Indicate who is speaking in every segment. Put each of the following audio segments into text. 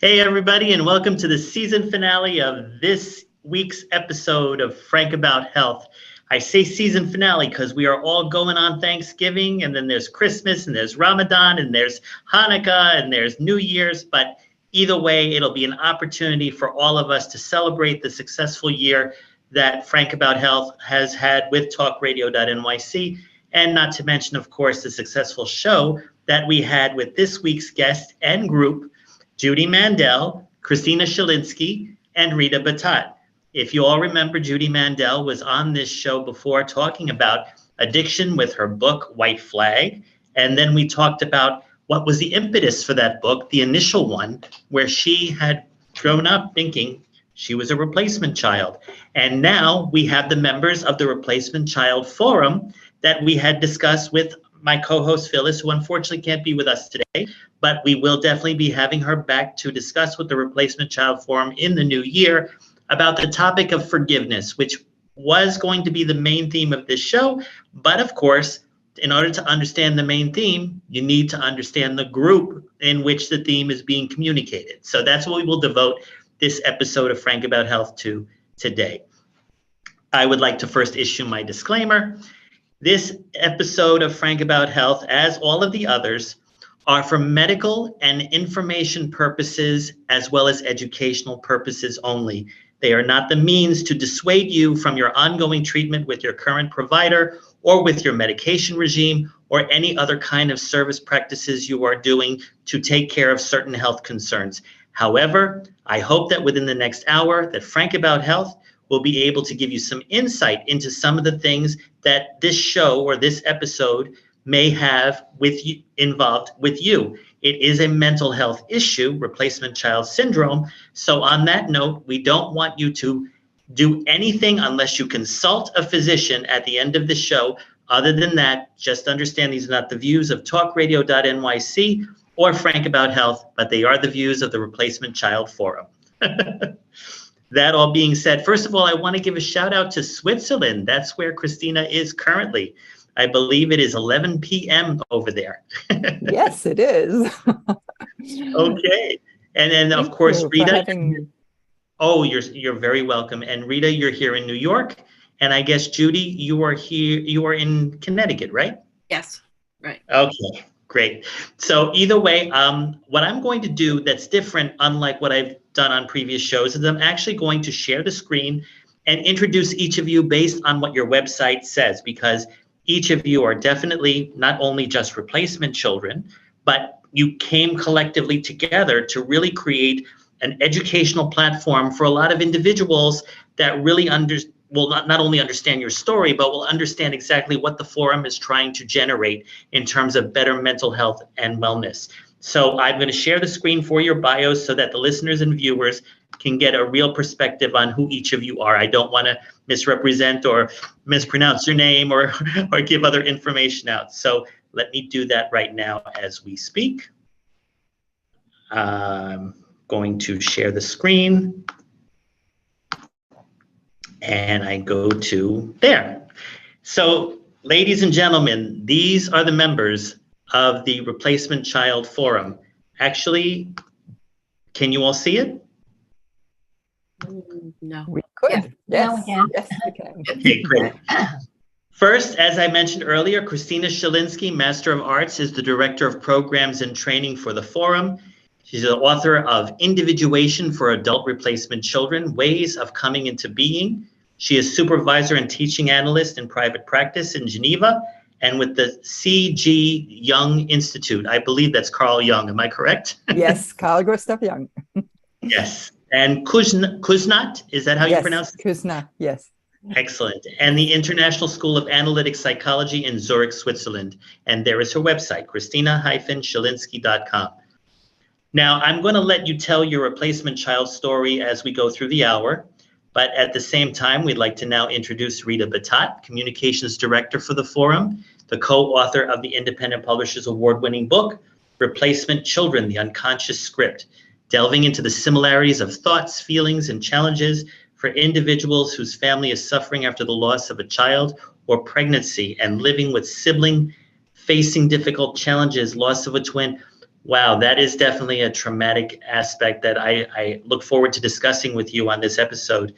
Speaker 1: Hey, everybody, and welcome to the season finale of this week's episode of Frank About Health. I say season finale because we are all going on Thanksgiving, and then there's Christmas, and there's Ramadan, and there's Hanukkah, and there's New Year's. But either way, it'll be an opportunity for all of us to celebrate the successful year that Frank About Health has had with talkradio.nyc, and not to mention, of course, the successful show that we had with this week's guest and group, Judy Mandel, Kristina Schellinski, and Rita Battat. If you all remember, Judy Mandel was on this show before talking about addiction with her book, White Flag. And then we talked about what was the impetus for that book, the initial one, where she had grown up thinking she was a replacement child. And now we have the members of the Replacement Child Forum that we had discussed with my co-host Phyllis, who unfortunately can't be with us today, but we will definitely be having her back to discuss with the Replacement Child Forum in the new year about the topic of forgiveness, which was going to be the main theme of this show. But of course, in order to understand the main theme, you need to understand the group in which the theme is being communicated. So that's what we will devote this episode of Frank About Health to today. I would like to first issue my disclaimer. This episode of Frank About Health, as all of the others, are for medical and information purposes as well as educational purposes only. They are not the means to dissuade you from your ongoing treatment with your current provider or with your medication regime or any other kind of service practices you are doing to take care of certain health concerns. However, I hope that within the next hour that Frank About Health will be able to give you some insight into some of the things that this show or this episode may have with you, involved with you. It is a mental health issue, replacement child syndrome. So on that note, we don't want you to do anything unless you consult a physician at the end of the show. Other than that, just understand these are not the views of talkradio.nyc or Frank About Health, but they are the views of the Replacement Child Forum. That all being said, first of all, I want to give a shout out to Switzerland. That's where Kristina is currently. I believe it is 11 p.m. over there.
Speaker 2: Yes, it is.
Speaker 1: Okay. And then, of course, Rita. Oh, you're very welcome. And Rita, you're here in New York. And I guess, Judy, you are here. You are in Connecticut, right?
Speaker 3: Yes, right.
Speaker 1: Okay, great. So either way, what I'm going to do that's different, unlike what I've done on previous shows, is I'm actually going to share the screen and introduce each of you based on what your website says, because each of you are definitely not only just replacement children, but you came collectively together to really create an educational platform for a lot of individuals that really will not only understand your story, but will understand exactly what the forum is trying to generate in terms of better mental health and wellness. So I'm going to share the screen for your bios so that the listeners and viewers can get a real perspective on who each of you are. I don't want to misrepresent or mispronounce your name or give other information out. So let me do that right now as we speak. I'm going to share the screen. And I go to there. So, ladies and gentlemen, these are the members of the Replacement Child Forum. Actually, can you all see it?
Speaker 3: No.
Speaker 2: We could.
Speaker 3: Yeah.
Speaker 2: Yes.
Speaker 3: Now we can.
Speaker 2: Yes, we can.
Speaker 1: Okay, great. First, as I mentioned earlier, Kristina Schellinski, Master of Arts, is the Director of Programs and Training for the Forum. She's the author of Individuation for Adult Replacement Children, Ways of Coming into Being. She is Supervisor and Teaching Analyst in Private Practice in Geneva and with the C.G. Jung Institute. I believe that's Carl Jung. Am I correct?
Speaker 2: Yes, Carl Gustav Jung.
Speaker 1: Yes. And Kuznat, is that how you pronounce it?
Speaker 2: Kuznat, yes.
Speaker 1: Excellent. And the International School of Analytic Psychology in Zurich, Switzerland. And there is her website, Kristina-Schellinski.com. Now, I'm going to let you tell your replacement child story as we go through the hour. But at the same time, we'd like to now introduce Rita Battat, Communications Director for the Forum, the co-author of the Independent Publishers Award-winning book, Replacement Children, The Unconscious Script, delving into the similarities of thoughts, feelings, and challenges for individuals whose family is suffering after the loss of a child or pregnancy and living with sibling, facing difficult challenges, loss of a twin, Wow, that is definitely a traumatic aspect that I look forward to discussing with you on this episode.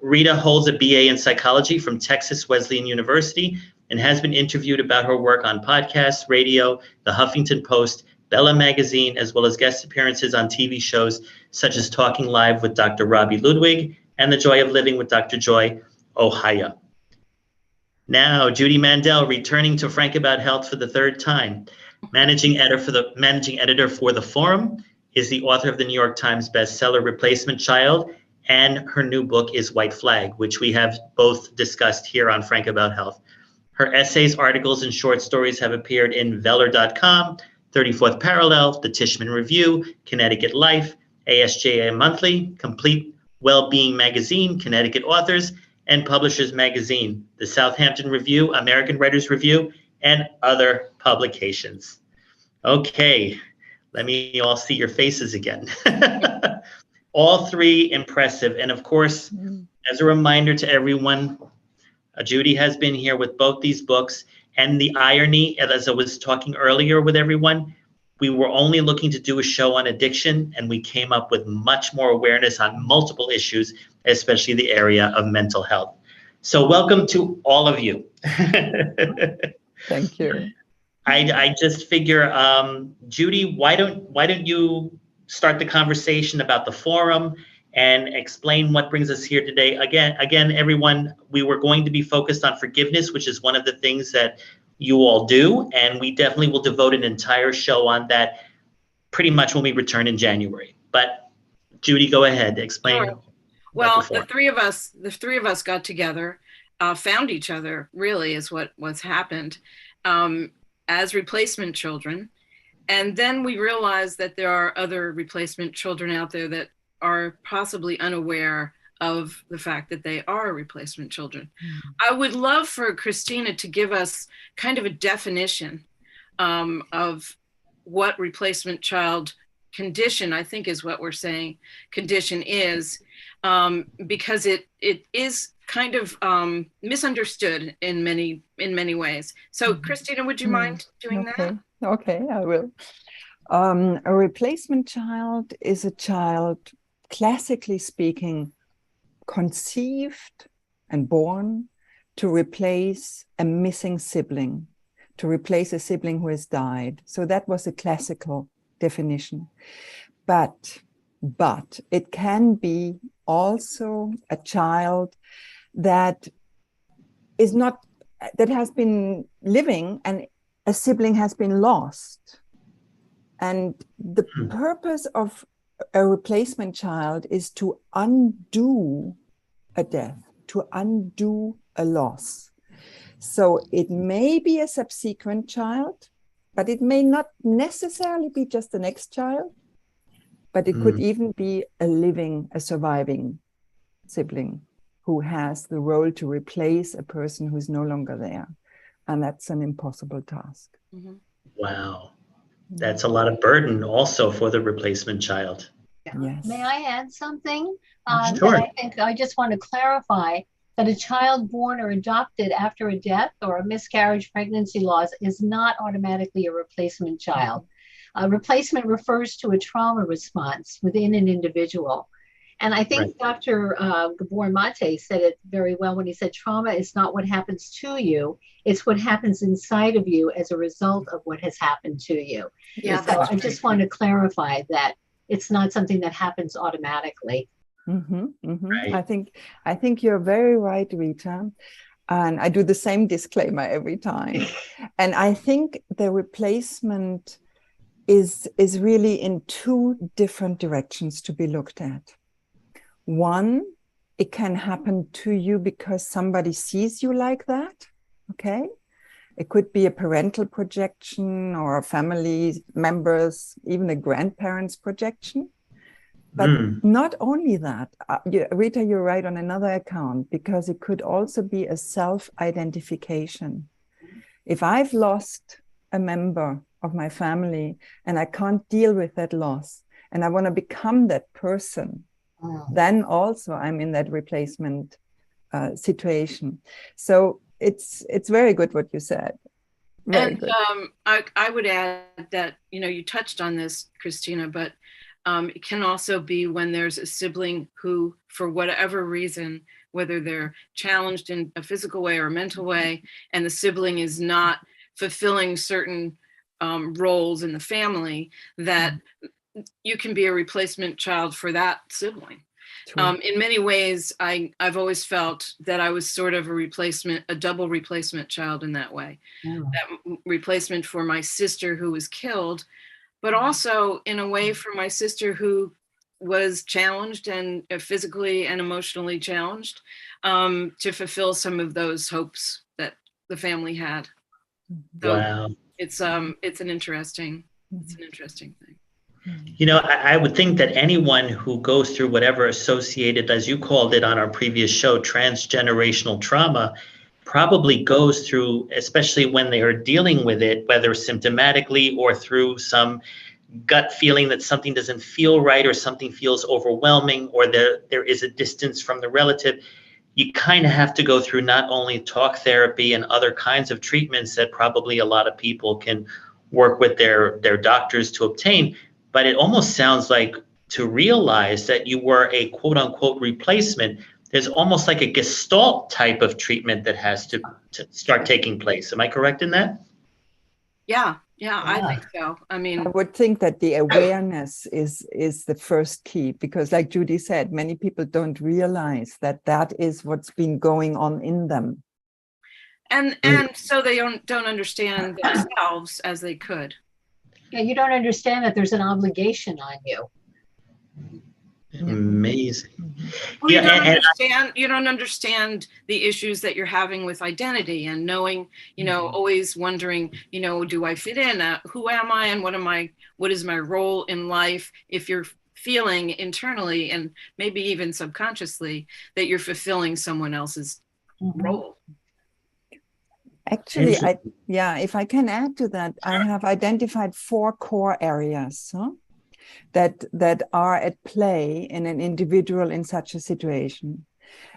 Speaker 1: Rita holds a BA in psychology from Texas Wesleyan University and has been interviewed about her work on podcasts, radio, the Huffington Post, Bella Magazine, as well as guest appearances on TV shows such as Talking Live with Dr. Robbie Ludwig and The Joy of Living with Dr. Joy Ohaya. Now, Judy Mandel returning to Frank About Health for the third time. Managing editor for The Forum, is the author of the New York Times bestseller Replacement Child, and her new book is White Flag, which we have both discussed here on Frank About Health. Her essays, articles, and short stories have appeared in Veller.com, 34th Parallel, The Tishman Review, Connecticut Life, ASJA Monthly, Complete Wellbeing Magazine, Connecticut Authors, and Publishers Magazine, the Southampton Review, American Writers Review, and other publications. Okay, let me all see your faces again. All three impressive. And of course, as a reminder to everyone, Judy has been here with both these books. And the irony, as I was talking earlier with everyone, we were only looking to do a show on addiction, and we came up with much more awareness on multiple issues, especially the area of mental health. So welcome to all of you.
Speaker 2: Thank you.
Speaker 1: I just figure, Judy, why don't you start the conversation about the forum and explain what brings us here today? Again, everyone, we were going to be focused on forgiveness, which is one of the things that you all do, and we definitely will devote an entire show on that pretty much when we return in January. But Judy, go ahead, explain.
Speaker 3: Sure. Well, the three of us got together, found each other, really is what's happened, as replacement children. And then we realized that there are other replacement children out there that are possibly unaware of the fact that they are replacement children. I would love for Kristina to give us kind of a definition of what replacement child condition, I think is what we're saying, condition is, because it is kind of misunderstood in many ways. So Kristina, would you mind doing that?
Speaker 2: Okay, I will. A replacement child is a child, classically speaking, conceived and born to replace a missing sibling, to replace a sibling who has died. So that was a classical definition. But it can be also a child that has been living and a sibling has been lost. And the purpose of a replacement child is to undo a death, to undo a loss. So it may be a subsequent child, but it may not necessarily be just the next child, but it could even be a surviving sibling who has the role to replace a person who's no longer there. And that's an impossible task.
Speaker 1: Wow. That's a lot of burden also for the replacement child.
Speaker 2: Yes.
Speaker 4: May I add something?
Speaker 1: Sure.
Speaker 4: I think I just want to clarify that a child born or adopted after a death or a miscarriage, pregnancy loss is not automatically a replacement child. A replacement refers to a trauma response within an individual. And I think Dr. Gabor Mate said it very well when he said trauma is not what happens to you, it's what happens inside of you as a result of what has happened to you.
Speaker 3: Yeah,
Speaker 4: so I just want to clarify that it's not something that happens automatically.
Speaker 2: Right. I think you're very right, Rita. And I do the same disclaimer every time. And I think the replacement is really in two different directions to be looked at. One, it can happen to you because somebody sees you like that, okay? It could be a parental projection or a family member's, even a grandparent's projection. But not only that, Rita, you're right on another account, because it could also be a self-identification. If I've lost a member of my family and I can't deal with that loss and I want to become that person, then also I'm in that replacement situation. So it's very good what you said.
Speaker 3: And I would add that, you touched on this, Kristina, but it can also be when there's a sibling who, for whatever reason, whether they're challenged in a physical way or a mental way, and the sibling is not fulfilling certain roles in the family, that you can be a replacement child for that sibling. In many ways, I've always felt that I was sort of a double replacement child in that way. That replacement for my sister who was killed, but also in a way for my sister who was challenged and physically and emotionally challenged, to fulfill some of those hopes that the family had. So
Speaker 1: wow.
Speaker 3: It's an interesting thing.
Speaker 1: I would think that anyone who goes through whatever associated, as you called it on our previous show, transgenerational trauma, probably goes through, especially when they are dealing with it, whether symptomatically or through some gut feeling that something doesn't feel right or something feels overwhelming or there is a distance from the relative. You kind of have to go through not only talk therapy and other kinds of treatments that probably a lot of people can work with their doctors to obtain, but it almost sounds like to realize that you were a quote unquote replacement, there's almost like a Gestalt type of treatment that has to start taking place. Am I correct in that?
Speaker 3: Yeah, I think so. I
Speaker 2: would think that the awareness is the first key, because like Judy said, many people don't realize that is what's been going on in them.
Speaker 3: And so they don't understand themselves as they could.
Speaker 4: Yeah, you don't understand that there's an obligation on you.
Speaker 1: Amazing.
Speaker 3: Well, you don't understand the issues that you're having with identity and knowing, always wondering, do I fit in? Who am I and what is my role in life? If you're feeling internally and maybe even subconsciously that you're fulfilling someone else's role.
Speaker 2: Actually, if I can add to that, I have identified 4 core areas that are at play in an individual in such a situation.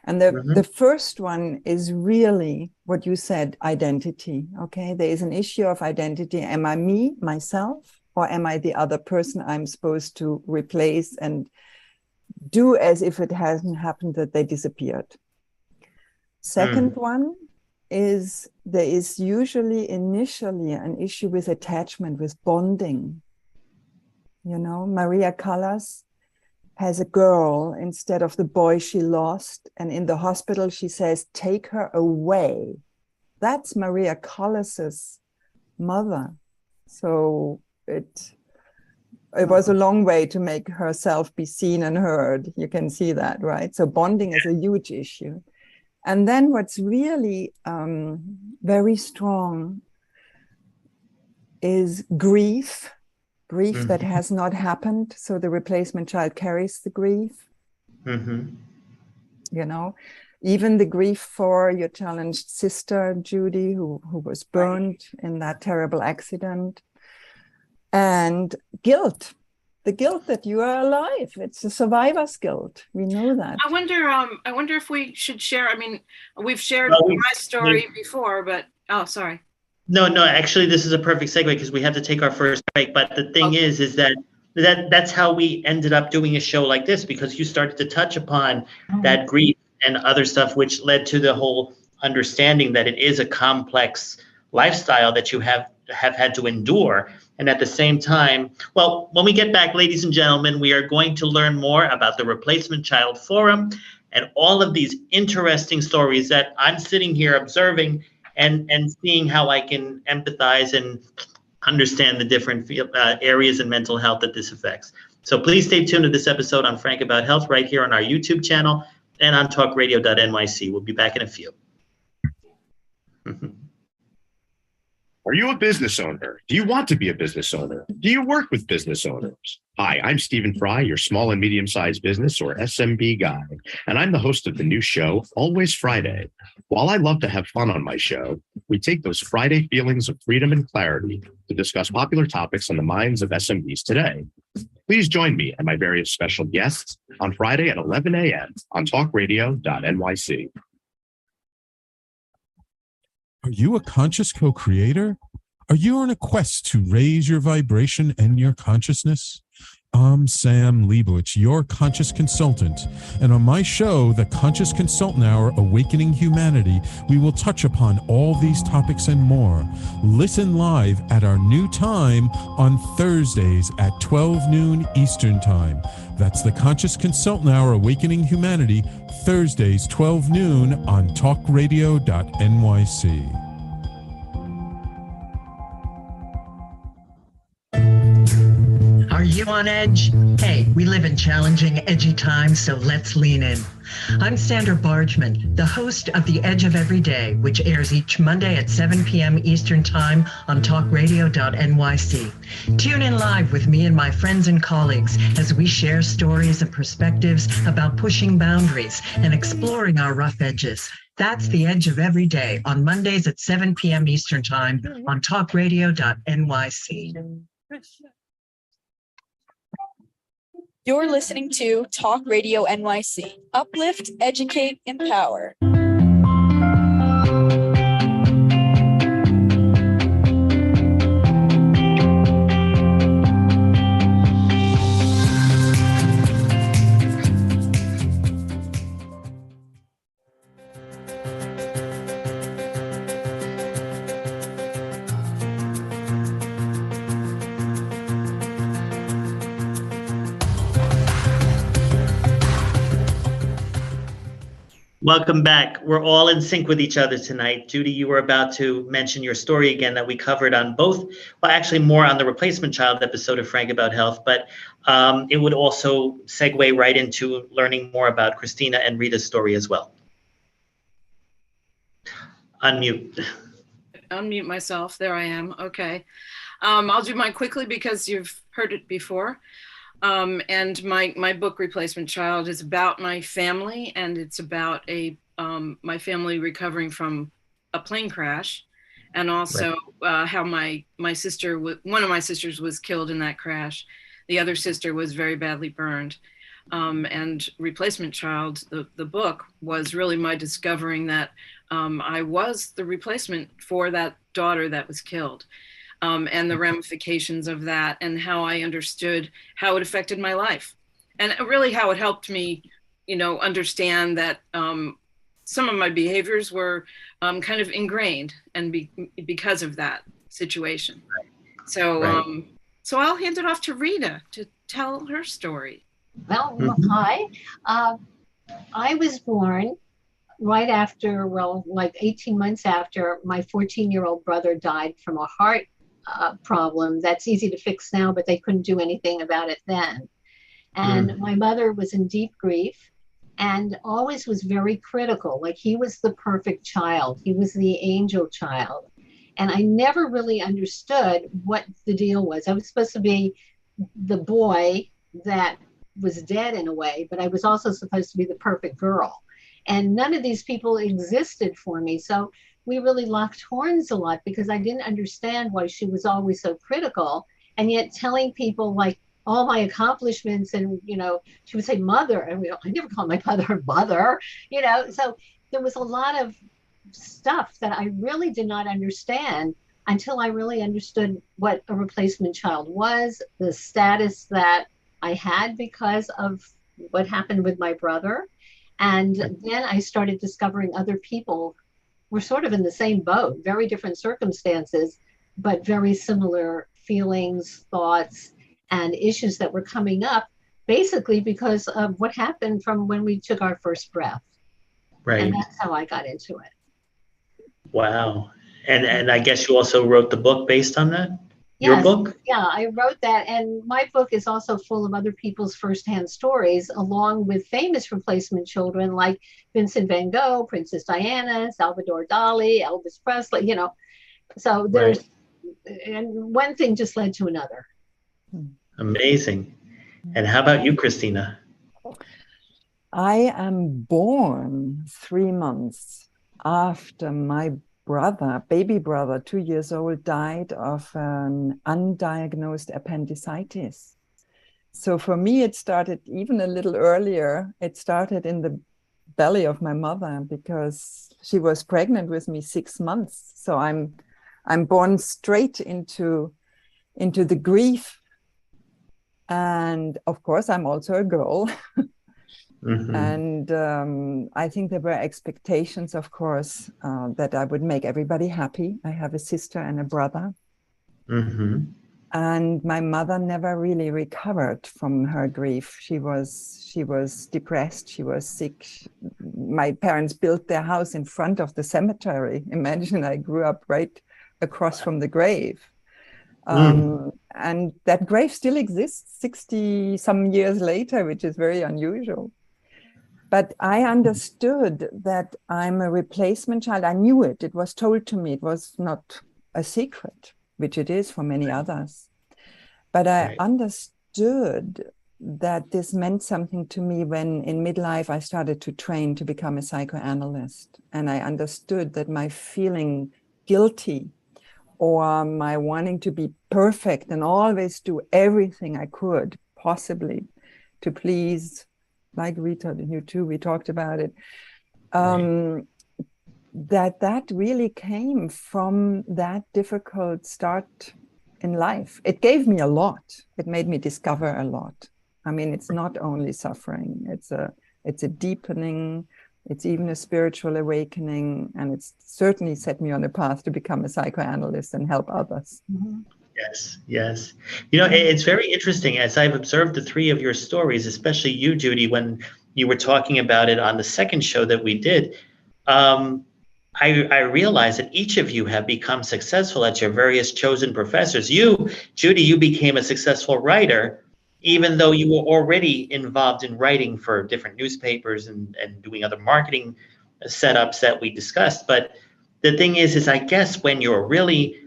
Speaker 2: And the first one is really what you said, identity. Okay, there is an issue of identity. Am I me, myself, or am I the other person I'm supposed to replace and do as if it hasn't happened, that they disappeared? Second one is there is usually initially an issue with attachment, with bonding. Maria Callas has a girl instead of the boy she lost, and in the hospital she says, take her away. That's Maria Callas's mother. So it was a long way to make herself be seen and heard. You can see that, right? So bonding is a huge issue. And then what's really very strong is grief that has not happened. So the replacement child carries the grief. Even the grief for your challenged sister, Judy, who was burned in that terrible accident. And guilt. The guilt that you are alive. It's a survivor's guilt. We know that.
Speaker 3: I wonder if we should share. We've shared my story before, but sorry.
Speaker 1: No, actually this is a perfect segue because we have to take our first break. But the thing is that's how we ended up doing a show like this, because you started to touch upon that grief and other stuff, which led to the whole understanding that it is a complex lifestyle that you have had to endure. And at the same time, well, when we get back, ladies and gentlemen, we are going to learn more about the Replacement Child Forum and all of these interesting stories that I'm sitting here observing and seeing how I can empathize and understand the different areas in mental health that this affects. So please stay tuned to this episode on Frank About Health right here on our YouTube channel and on talkradio.nyc. We'll be back in a few.
Speaker 5: Are you a business owner? Do you want to be a business owner? Do you work with business owners? Hi, I'm Stephen Fry, your small and medium-sized business or SMB guy, and I'm the host of the new show, Always Friday. While I love to have fun on my show, we take those Friday feelings of freedom and clarity to discuss popular topics on the minds of SMBs today. Please join me and my various special guests on Friday at 11 a.m. on talkradio.nyc.
Speaker 6: Are you a conscious co-creator? Are you on a quest to raise your vibration and your consciousness? I'm Sam Leibowitz, your conscious consultant, and on my show, The Conscious Consultant Hour, Awakening Humanity, we will touch upon all these topics and more. Listen live at our new time on Thursdays at 12 noon Eastern Time. That's The Conscious Consultant Hour, Awakening Humanity, Thursdays, 12 noon on talkradio.nyc.
Speaker 7: Are you on edge? Hey, we live in challenging, edgy times, so let's lean in. I'm Sandra Bargman, the host of The Edge of Every Day, which airs each Monday at 7 p.m. Eastern Time on talkradio.nyc. Tune in live with me and my friends and colleagues as we share stories and perspectives about pushing boundaries and exploring our rough edges. That's The Edge of Every Day on Mondays at 7 p.m. Eastern Time on talkradio.nyc.
Speaker 8: You're listening to Talk Radio NYC. Uplift, educate, empower.
Speaker 1: Welcome back. We're all in sync with each other tonight. Judy, you were about to mention your story again that we covered on both, well, actually more on the Replacement Child episode of Frank About Health, but it would also segue right into learning more about Kristina and Rita's story as well. Unmute.
Speaker 3: Unmute myself. There I am. Okay. I'll do mine quickly because you've heard it before. And my book Replacement Child is about my family, and it's about my family recovering from a plane crash, and also how my sister, one of my sisters was killed in that crash. The other sister was very badly burned. And Replacement Child, the book, was really my discovering that I was the replacement for that daughter that was killed. And the ramifications of that, and how I understood how it affected my life, and really how it helped me, understand that some of my behaviors were kind of ingrained, and because of that situation. So, so I'll hand it off to Rita to tell her story.
Speaker 4: Well, hi. I was born right after, like 18 months after my 14-year-old brother died from a heart problem that's easy to fix now, but they couldn't do anything about it then. And my mother was in deep grief and always was very critical. Like, he was the perfect child. He was the angel child. And I never really understood what the deal was. I was supposed to be the boy that was dead in a way, but I was also supposed to be the perfect girl. And none of these people existed for me. So we really locked horns a lot because I didn't understand why she was always so critical, and yet telling people like all my accomplishments, and she would say mother, and I never called my mother mother, so there was a lot of stuff that I really did not understand until I really understood what a replacement child was, the status that I had because of what happened with my brother. And then I started discovering other people were sort of in the same boat, very different circumstances, but very similar feelings, thoughts, and issues that were coming up, basically because of what happened from when we took our first breath.
Speaker 1: Right.
Speaker 4: And that's how I got into it.
Speaker 1: Wow. And I guess you also wrote the book based on that?
Speaker 4: Yes,
Speaker 1: your book?
Speaker 4: Yeah, I wrote that. And my book is also full of other people's firsthand stories, along with famous replacement children like Vincent van Gogh, Princess Diana, Salvador Dali, Elvis Presley, So there's, and one thing just led to another.
Speaker 1: Amazing. And how about you, Kristina?
Speaker 2: I am born 3 months after my baby brother, 2 years old, died of an undiagnosed appendicitis. So for me, it started even a little earlier. It started in the belly of my mother because she was pregnant with me 6 months. So I'm I'm born straight into the grief. And of course, I'm also a girl. Mm-hmm. And I think there were expectations, of course, that I would make everybody happy. I have a sister and a brother. Mm-hmm. And my mother never really recovered from her grief. She was depressed. She was sick. My parents built their house in front of the cemetery. Imagine, I grew up right across from the grave. And that grave still exists 60 some years later, which is very unusual. But I understood that I'm a replacement child. I knew it. It was told to me. It was not a secret, which it is for many others. But I understood that this meant something to me when in midlife I started to train to become a psychoanalyst. And I understood that my feeling guilty or my wanting to be perfect and always do everything I could possibly to please, like Rita, you too, we talked about it, that really came from that difficult start in life. It gave me a lot. It made me discover a lot. I mean, it's not only suffering, it's a deepening, it's even a spiritual awakening, and it's certainly set me on a path to become a psychoanalyst and help others. Mm-hmm.
Speaker 1: Yes. You know, it's very interesting as I've observed the three of your stories, especially you, Judy, when you were talking about it on the second show that we did. I realized that each of you have become successful at your various chosen professors. You, Judy, you became a successful writer, even though you were already involved in writing for different newspapers and doing other marketing setups that we discussed. But the thing is I guess when you're really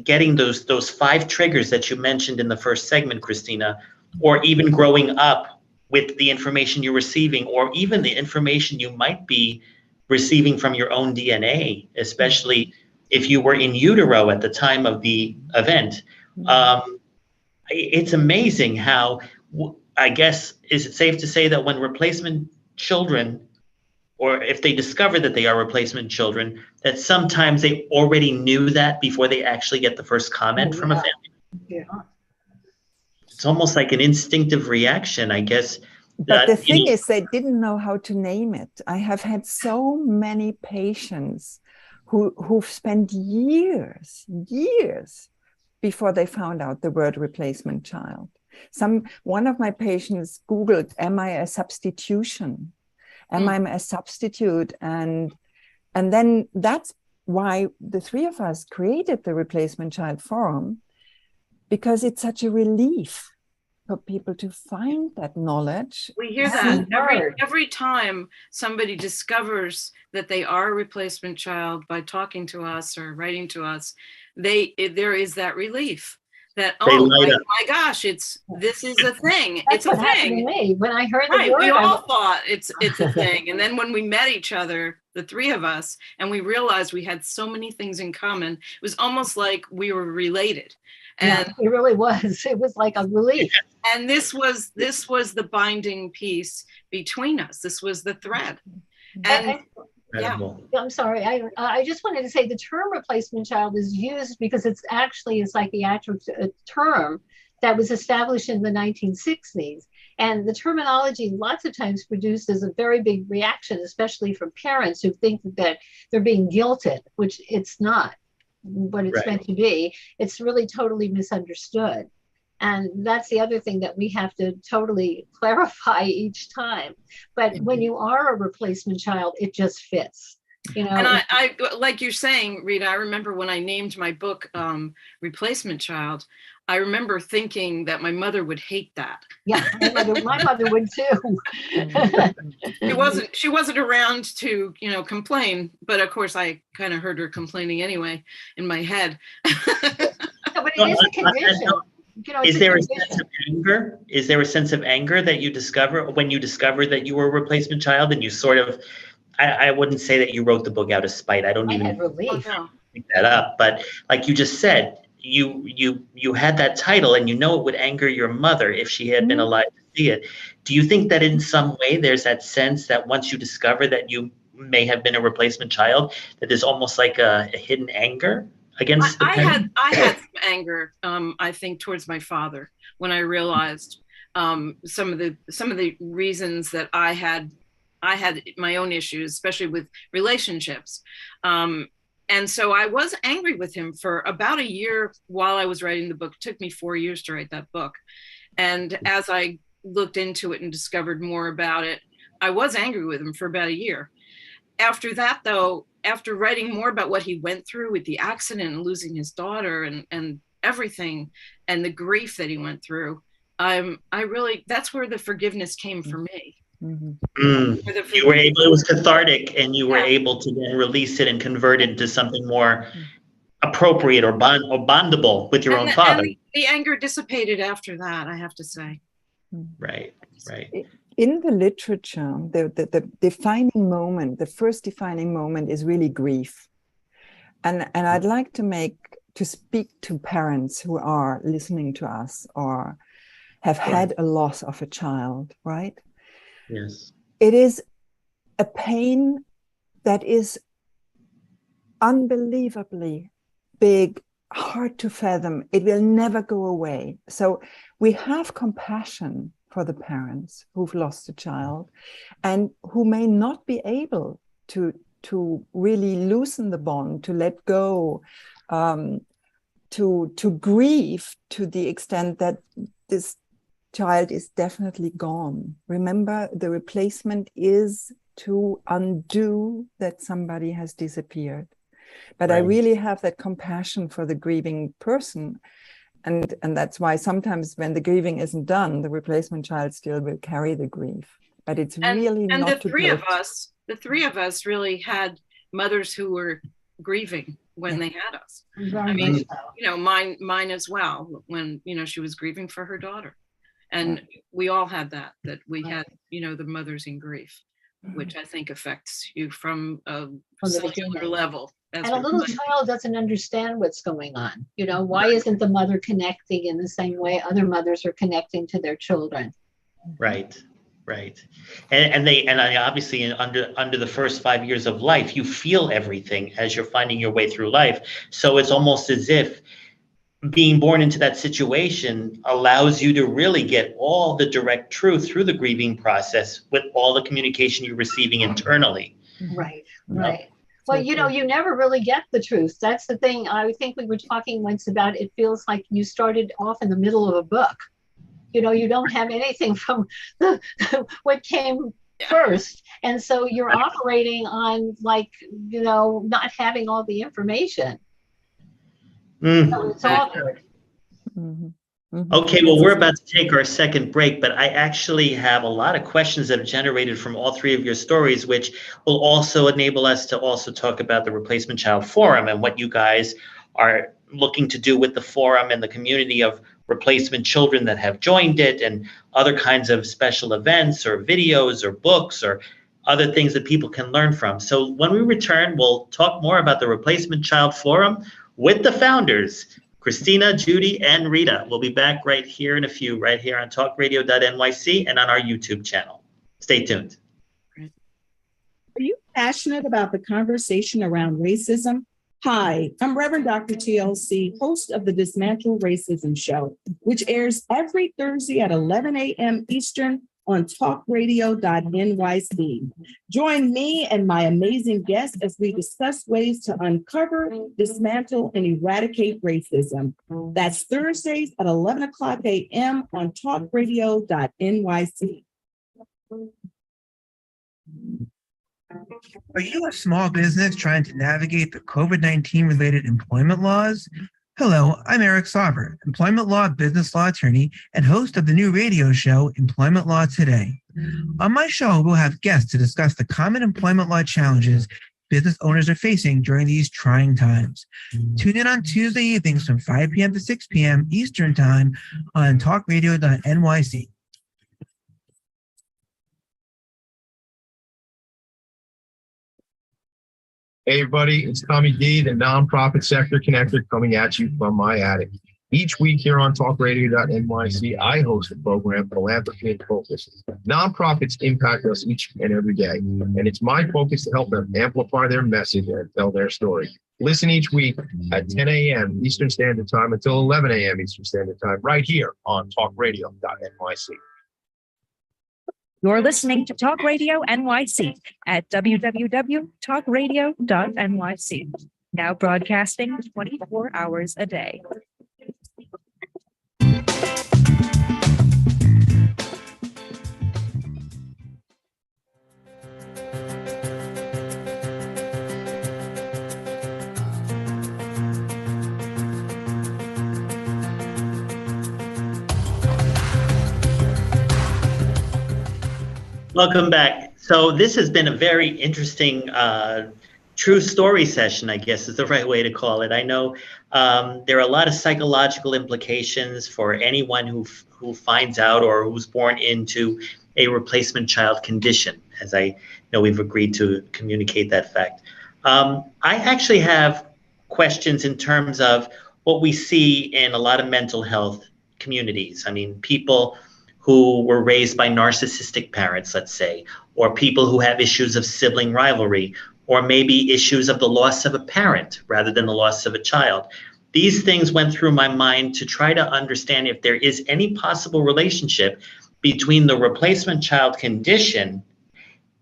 Speaker 1: getting those 5 triggers that you mentioned in the first segment, Kristina, or even growing up with the information you're receiving, or even the information you might be receiving from your own DNA, especially if you were in utero at the time of the event. It's amazing how, I guess, is it safe to say that when replacement children, or if they discover that they are replacement children, that sometimes they already knew that before they actually get the first comment from a family?
Speaker 4: Yeah.
Speaker 1: It's almost like an instinctive reaction, I guess.
Speaker 2: But the thing is, they didn't know how to name it. I have had so many patients who've spent years before they found out the word replacement child. One of my patients Googled, am I a substitution? Am I a substitute? And then that's why the three of us created the Replacement Child Forum, because it's such a relief for people to find that knowledge.
Speaker 3: We hear that every time somebody discovers that they are a replacement child by talking to us or writing to us, there is that relief that, oh my gosh, this is a thing.
Speaker 4: That's what happened to me when I heard the word.
Speaker 3: We all thought it's a thing. And then when we met each other, the three of us, and we realized we had so many things in common, it was almost like we were related. And
Speaker 4: it really was. It was like a relief.
Speaker 3: And this was the binding piece between us. This was the thread. And
Speaker 4: I'm sorry. I just wanted to say the term replacement child is used because it's actually a psychiatric term that was established in the 1960s. And the terminology lots of times produces a very big reaction, especially from parents who think that they're being guilted, which it's not what it's meant to be. It's really totally misunderstood. And that's the other thing that we have to totally clarify each time. But when you are a replacement child, it just fits. You know,
Speaker 3: and I like you're saying, Rita, I remember when I named my book Replacement Child, I remember thinking that my mother would hate that.
Speaker 4: Yeah, my mother would too.
Speaker 3: She wasn't around to, complain, but of course I kind of heard her complaining anyway in my head.
Speaker 4: But it is a condition.
Speaker 1: Is there a sense of anger? Is there a sense of anger that you discover when you discover that you were a replacement child, and you sort of, I wouldn't say that you wrote the book out of spite. I don't even pick that up. But like you just said, you had that title, and it would anger your mother if she had been alive to see it. Do you think that in some way there's that sense that once you discover that you may have been a replacement child, that there's almost like a hidden anger against the parent?
Speaker 3: I had some anger, I think, towards my father when I realized some of the reasons that I had my own issues, especially with relationships. And so I was angry with him for about a year while I was writing the book. It took me 4 years to write that book. And as I looked into it and discovered more about it, I was angry with him for about a year. After that, though, after writing more about what he went through with the accident and losing his daughter and everything and the grief that he went through, that's where the forgiveness came for me.
Speaker 1: You were able, it was cathartic, and you were able to then release it and convert it into something more appropriate or bondable with your own father.
Speaker 3: And the anger dissipated after that, I have to say.
Speaker 1: Right.
Speaker 2: In the literature, the defining moment, the first defining moment is really grief. And I'd like to speak to parents who are listening to us or have had a loss of a child, right?
Speaker 1: Yes.
Speaker 2: It is a pain that is unbelievably big, hard to fathom. It will never go away. So we have compassion for the parents who've lost a child and who may not be able to really loosen the bond, to let go, to grieve to the extent that this child is definitely gone. Remember, the replacement is to undo that somebody has disappeared. But I really have that compassion for the grieving person. And that's why sometimes when the grieving isn't done, the replacement child still will carry the grief. But it's really not
Speaker 3: the three of us really had mothers who were grieving when they had us. I mean, mine as well, when, she was grieving for her daughter. And we all had that we had, the mothers in grief, which I think affects you from a cellular level.
Speaker 4: And a little child doesn't understand what's going on. Why isn't the mother connecting in the same way other mothers are connecting to their children?
Speaker 1: Right. And obviously under the first 5 years of life, you feel everything as you're finding your way through life. So it's almost as if being born into that situation allows you to really get all the direct truth through the grieving process with all the communication you're receiving internally.
Speaker 4: Right. Well, you never really get the truth. That's the thing. I think we were talking once about, it feels like you started off in the middle of a book. You don't have anything from what came first. And so you're operating on not having all the information. So it's awkward.
Speaker 1: Okay, well, we're about to take our second break, but I actually have a lot of questions that are generated from all three of your stories, which will also enable us to also talk about the Replacement Child Forum and what you guys are looking to do with the forum and the community of replacement children that have joined it, and other kinds of special events or videos or books or other things that people can learn from. So when we return, we'll talk more about the Replacement Child Forum with the founders, Kristina, Judy, and Rita. We'll be back right here in a few, right here on talkradio.nyc and on our YouTube channel. Stay tuned.
Speaker 9: Are you passionate about the conversation around racism? Hi, I'm Reverend Dr. TLC, host of the Dismantle Racism Show, which airs every Thursday at 11 a.m. Eastern on talkradio.nyc. Join me and my amazing guests as we discuss ways to uncover, dismantle, and eradicate racism. That's Thursdays at 11 o'clock a.m. on talkradio.nyc.
Speaker 10: Are you a small business trying to navigate the COVID-19 related employment laws? Hello, I'm Eric Sauber, employment law, business law attorney, and host of the new radio show, Employment Law Today. On my show, we'll have guests to discuss the common employment law challenges business owners are facing during these trying times. Tune in on Tuesday evenings from 5 p.m. to 6 p.m. Eastern Time on talkradio.nyc.
Speaker 5: Hey, everybody, it's Tommy D, the nonprofit sector connector, coming at you from my attic.
Speaker 11: Each week here on talkradio.nyc, I host the program Philanthropy in Focus. Nonprofits impact us each and every day, and it's my focus to help them amplify their message and tell their story. Listen each week at 10 a.m. Eastern Standard Time until 11 a.m. Eastern Standard Time, right here on talkradio.nyc.
Speaker 12: You're listening to Talk Radio NYC at www.talkradio.nyc. Now broadcasting 24 hours a day.
Speaker 1: Welcome back. So this has been a very interesting true story session, I guess is the right way to call it. I know there are a lot of psychological implications for anyone who finds out or who's born into a replacement child condition, as I know we've agreed to communicate that fact. I actually have questions in terms of what we see in a lot of mental health communities. I mean, people who were raised by narcissistic parents, let's say, or people who have issues of sibling rivalry, or maybe issues of the loss of a parent rather than the loss of a child. These things went through my mind to try to understand if there is any possible relationship between the replacement child condition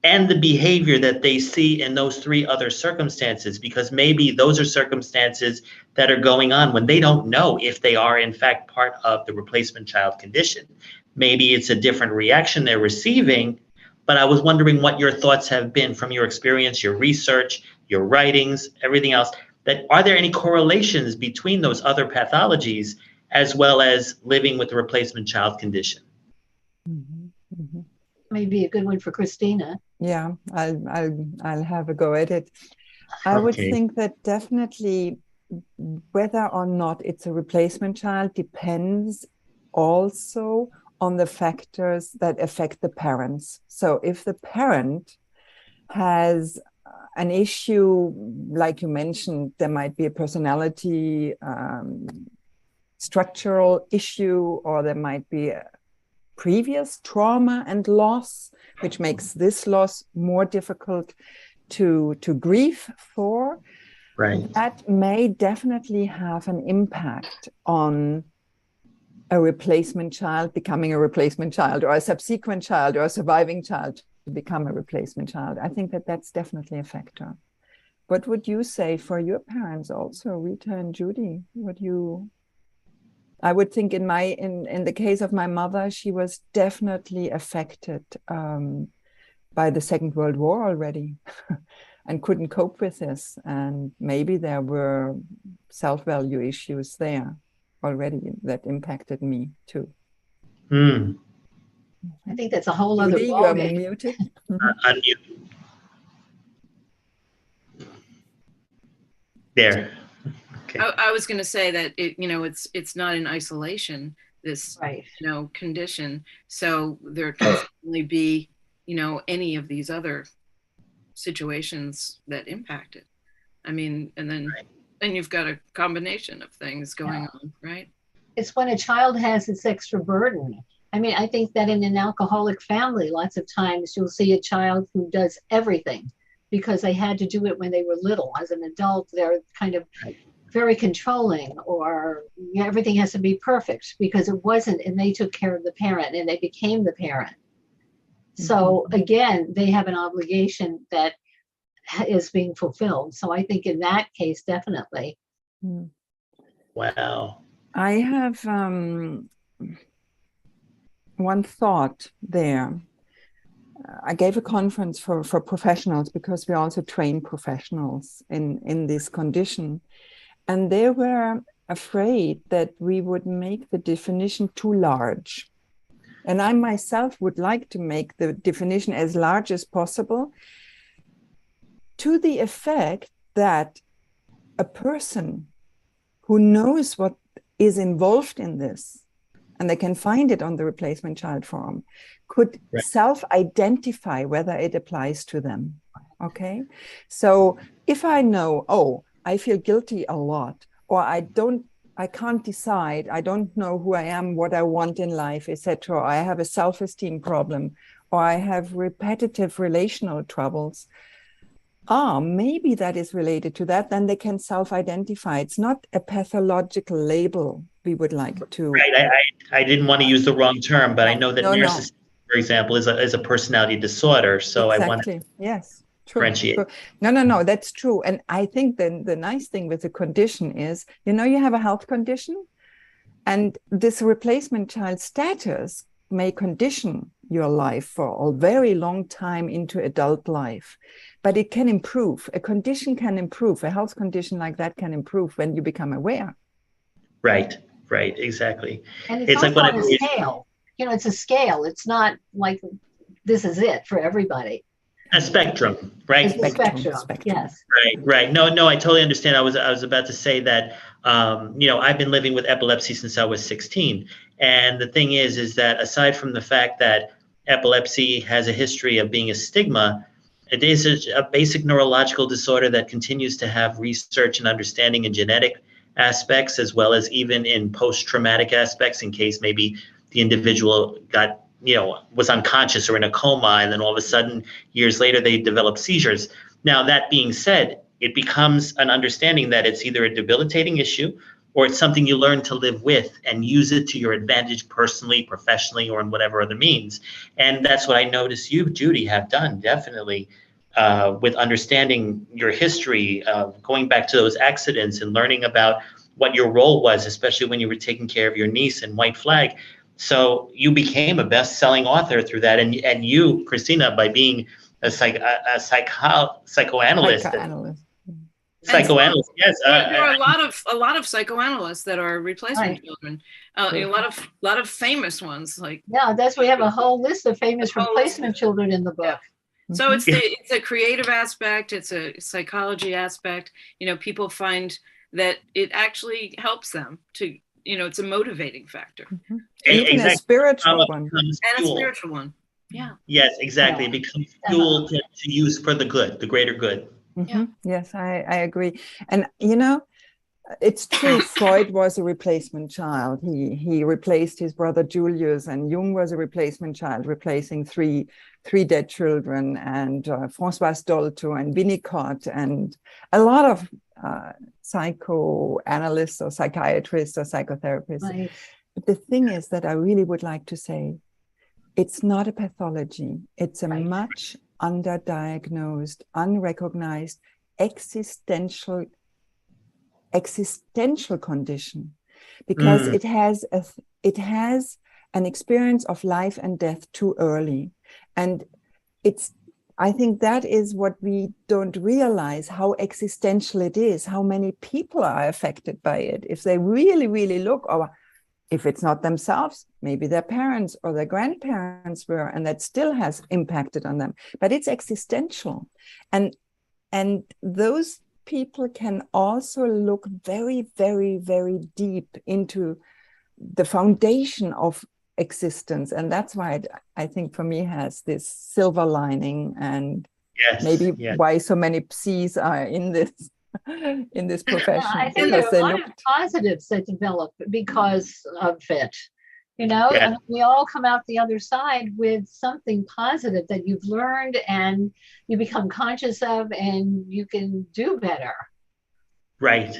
Speaker 1: and the behavior that they see in those three other circumstances, because maybe those are circumstances that are going on when they don't know if they are in fact part of the replacement child condition. Maybe it's a different reaction they're receiving, but I was wondering what your thoughts have been from your experience, your research, your writings, everything else. That are there any correlations between those other pathologies as well as living with the replacement child condition?
Speaker 4: Mm-hmm. Mm-hmm. Maybe a good one for Kristina.
Speaker 2: Yeah, I'll have a go at it. I would think that definitely whether or not it's a replacement child depends also on the factors that affect the parents. So if the parent has an issue, like you mentioned, there might be a personality structural issue, or there might be a previous trauma and loss, which makes this loss more difficult to grieve for.
Speaker 1: Right.
Speaker 2: That may definitely have an impact on a replacement child becoming a replacement child, or a subsequent child, or a surviving child to become a replacement child. I think that that's definitely a factor. What would you say for your parents also, Rita and Judy? I would think in the case of my mother, she was definitely affected by the Second World War already and couldn't cope with this. And maybe there were self-value issues there already that impacted me too.
Speaker 1: Mm.
Speaker 4: I think that's a whole other
Speaker 2: Judy, you're muted.
Speaker 1: Unmute. There. Okay.
Speaker 3: I was going to say that it's not in isolation, this
Speaker 4: right.
Speaker 3: Condition. So there can certainly be any of these other situations that impact it. I mean, and then. Right. And you've got a combination of things going on, right?
Speaker 4: It's when a child has this extra burden. I mean, I think that in an alcoholic family, lots of times you'll see a child who does everything because they had to do it when they were little. As an adult, they're kind of very controlling, or everything has to be perfect because it wasn't, and they took care of the parent and they became the parent. Mm-hmm. So again, they have an obligation that is being fulfilled. So I think in that case, definitely.
Speaker 1: Wow.
Speaker 2: I have one thought there. I gave a conference for professionals because we also train professionals in this condition. And they were afraid that we would make the definition too large. And I myself would like to make the definition as large as possible, to the effect that a person who knows what is involved in this, and they can find it on the replacement child form, could self-identify whether it applies to them. Okay? So if I know, I feel guilty a lot, or I don't I can't decide. I don't know who I am, what I want in life, etc. I have a self-esteem problem, or I have repetitive relational troubles. Maybe that is related to that. Then they can self-identify. It's not a pathological label we would like to.
Speaker 1: Right. I didn't want to use the wrong term, but I know that narcissism, for example, is a personality disorder. So I want to differentiate.
Speaker 2: True. No, that's true. And I think then the nice thing with the condition is, you have a health condition, and this replacement child status may condition your life for a very long time into adult life. But it can improve. A condition can improve. A health condition like that can improve when you become aware.
Speaker 1: Right, exactly.
Speaker 4: And it's like on a scale. It's a scale. It's not like this is it for everybody.
Speaker 1: A spectrum, right?
Speaker 4: It's a spectrum. Yes.
Speaker 1: Right. No, I totally understand. I was about to say that, I've been living with epilepsy since I was 16. And the thing is that aside from the fact that epilepsy has a history of being a stigma, it is a basic neurological disorder that continues to have research and understanding in genetic aspects, as well as even in post-traumatic aspects, in case maybe the individual was unconscious or in a coma, and then all of a sudden, years later, they develop seizures. Now, that being said, it becomes an understanding that it's either a debilitating issue or it's something you learn to live with and use it to your advantage personally, professionally, or in whatever other means. And that's what I notice you, Judy, have done, definitely, with understanding your history, going back to those accidents and learning about what your role was, especially when you were taking care of your niece in White Flag. So you became a best-selling author through that. And you, Kristina, by being a psychoanalyst. Psychoanalyst, yes.
Speaker 3: There are a lot of psychoanalysts that are replacement children. A lot of famous ones, like
Speaker 4: we have a whole list of famous replacement children in the book.
Speaker 3: So it's a creative aspect, it's a psychology aspect. People find that it actually helps them to, it's a motivating factor.
Speaker 2: Even a spiritual one.
Speaker 3: And a spiritual one. Yeah.
Speaker 1: Yes, exactly. It becomes fuel to use for the good, the greater good.
Speaker 2: Yeah. Yes, I agree. And, it's true, Freud was a replacement child. He replaced his brother Julius, and Jung was a replacement child, replacing three dead children, and François Dolto and Winnicott, and a lot of psychoanalysts or psychiatrists or psychotherapists. Right. But the thing is that I really would like to say, it's not a pathology. It's a much underdiagnosed, unrecognized, existential condition, because it has an experience of life and death too early. And I think that is what we don't realize, how existential it is, how many people are affected by it. If they really, really look, or if it's not themselves, maybe their parents or their grandparents were, and that still has impacted on them. But it's existential. And those people can also look very, very, very deep into the foundation of existence. And that's why I think for me has this silver lining, and why so many C's are in this profession.
Speaker 4: I think there are a lot of positives that develop because of it. And we all come out the other side with something positive that you've learned and you become conscious of, and you can do better.
Speaker 1: Right.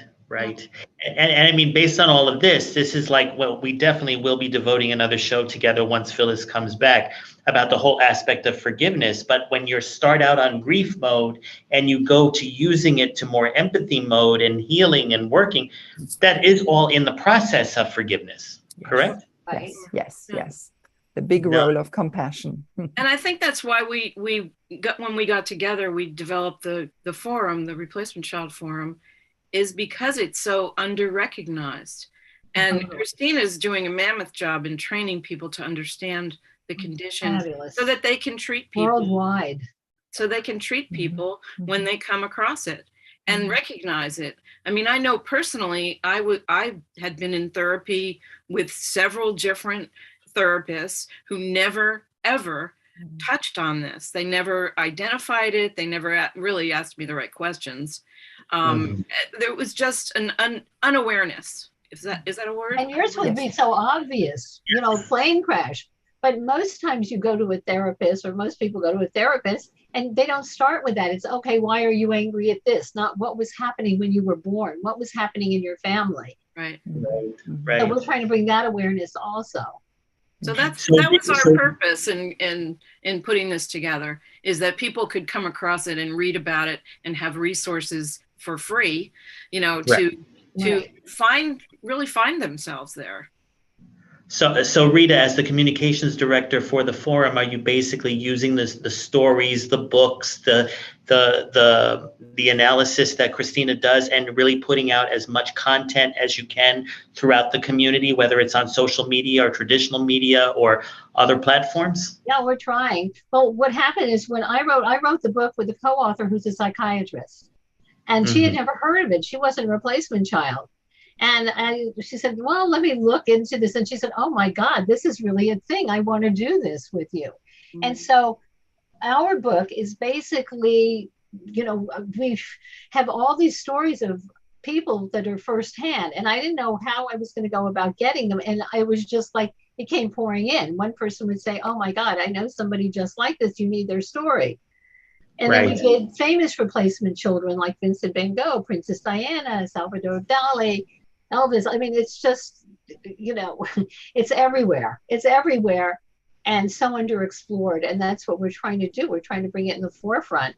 Speaker 1: And I mean, based on all of this is like, well, we definitely will be devoting another show together once Phyllis comes back about the whole aspect of forgiveness. But when you start out on grief mode and you go to using it to more empathy mode and healing and working, that is all in the process of forgiveness, correct?
Speaker 2: Yes. The big role of compassion.
Speaker 3: And I think that's why when we got together, we developed the forum, the Replacement Child Forum, is because it's so under-recognized. And Kristina is doing a mammoth job in training people to understand the condition.
Speaker 4: Fabulous.
Speaker 3: So that they can treat people
Speaker 4: worldwide.
Speaker 3: So they can treat people when they come across it and recognize it. I mean, I know personally, I had been in therapy with several different therapists who never, ever touched on this. They never identified it. They never really asked me the right questions. There was just an unawareness Is that a word?
Speaker 4: And yours would be so obvious, plane crash. But most times you go to a therapist, or most people go to a therapist, and they don't start with that. It's, okay, why are you angry at this? Not what was happening when you were born, what was happening in your family.
Speaker 3: Right.
Speaker 4: So we're trying to bring that awareness also.
Speaker 3: So that was our purpose in putting this together, is that people could come across it and read about it and have resources for free, to find themselves there.
Speaker 1: So Rita, as the communications director for the forum, are you basically using the stories, the books, the analysis that Kristina does, and really putting out as much content as you can throughout the community, whether it's on social media or traditional media or other platforms?
Speaker 4: Yeah, we're trying. Well, what happened is when I wrote the book with a co-author who's a psychiatrist, and she had never heard of it. She wasn't a replacement child. And she said, well, let me look into this. And she said, oh my God, this is really a thing. I want to do this with you. And so our book is basically, we have all these stories of people that are firsthand. And I didn't know how I was going to go about getting them. And I was just like, it came pouring in. One person would say, oh my God, I know somebody just like this. You need their story. And then we did famous replacement children like Vincent Van Gogh, Princess Diana, Salvador Dali, Elvis. I mean, it's just, it's everywhere. It's everywhere and so underexplored. And that's what we're trying to do. We're trying to bring it in the forefront.